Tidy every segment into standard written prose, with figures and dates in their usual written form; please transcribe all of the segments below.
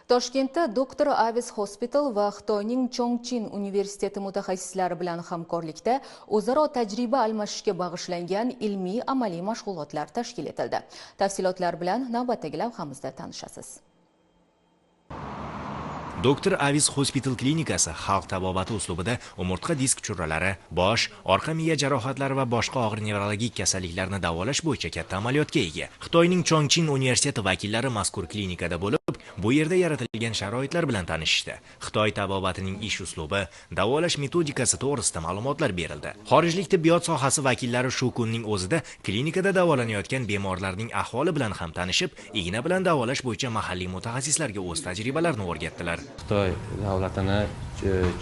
Toshkentda Dr. Avis Hospital va Xitoyning Chongqing universiteti mutaxassislari bilan hamkorlikda o'zaro tajriba almashishga bag'ishlangan ilmiy-amaliy mashg'ulotlar tashkil etildi. Tafsilotlar bilan navbatdagi lavhamizda tanishasiz. Dr. Avis Hospital klinikasi xalq tabobati uslubida umurtqa disk churralari, bosh, orqa miya jarohatlari va boshqa og'ir nevrologik kasalliklarni davolash bo'yicha katta amaliyotga ega. Xitoyning Chongqing universiteti vakillari mazkur klinikada bo'lib, bu yerda yaratilgan sharoitlar bilan tanishishdi. Xitoy tabobatining ish uslubi, davolash metodikasi to'g'risida ma'lumotlar berildi. Xorijlik tibbiyot sohasi vakillari shu kunning o'zida klinikada davolanayotgan bemorlarning ahvoli bilan ham tanishib, igna bilan davolash bo'yicha mahalliy mutaxassislarga o'z tajribalarini o'rgatdilar. Xitoy davlatini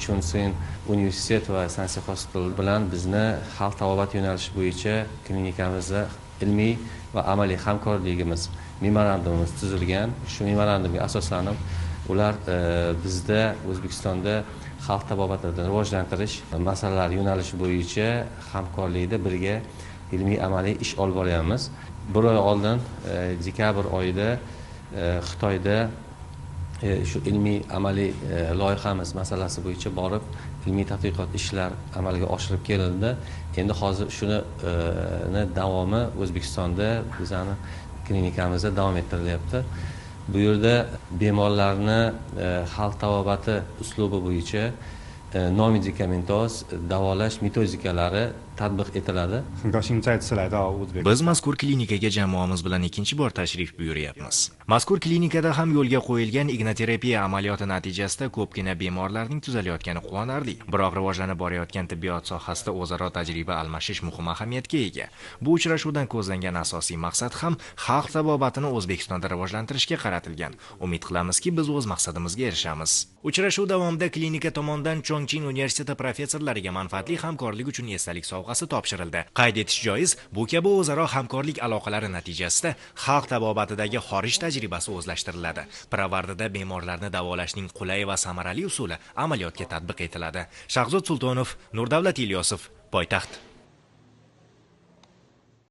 Chongqing universitet va Sansi Hospital bilan bizni xalq tabobati yo'nalishi bo'yicha klinikamizda ilmiy va amaliy hamkorligimiz memorandumimiz tuzilgan. Shu memorandumga asoslanib, ular bizda O'zbekistonda xalq tabobatini rivojlantirish masalalari yo'nalishi bo'yicha hamkorlikda birga ilmiy amaliy ish olib boryapmiz. Bir oy oldin dekabr oyida Xitoyda shu ilmiy amaliy loyihamiz masalasi bo'yicha borib ilmiy tadqiqot ishlar amalga oshirib kelindi. Endi hozir shuni davomi O'zbekistonda bizani klinikamizda davom ettirilyapti. Bu yerda bemorlarni xalq tabobati uslubi bo'yicha nomedikamentoz davolash metodikalari tatbiq etiladi. Biz mazkur klinikaga jamoamiz bilan ikkinchi bor tashrif buyuryapmiz. Mazkur klinikada ham yo'lga qo'yilgan ignoterapiya amaliyoti natijasida ko'pgina bemorlarning tuzalayotgani quvonarli. Biroq rivojlanib borayotgan tibbiyot sohasida o'zaro tajriba almashish muhim ahamiyatga ega. Bu uchrashuvdan ko'zlangan asosiy maqsad ham xalq tabobatini O'zbekistonda rivojlantirishga qaratilgan. Umid qilamizki, biz o'z maqsadimizga erishamiz. Uchrashuv davomida klinika tomonidan Chongqing universiteti professorlariga manfaatli hamkorlik uchun esdalik sovg'asi topshirildi. Qayd etish joiz, bu kabi o'zaro hamkorlik aloqalari natijasida xalq tabobatidagi xorij tajribasi o'zlashtiriladi. Pirovardida bemorlarni davolashning qulay va samarali usuli amaliyotga tatbiq etiladi. Shahzod Sultonov, Nurdavlat Ilyosov, Poytaxt.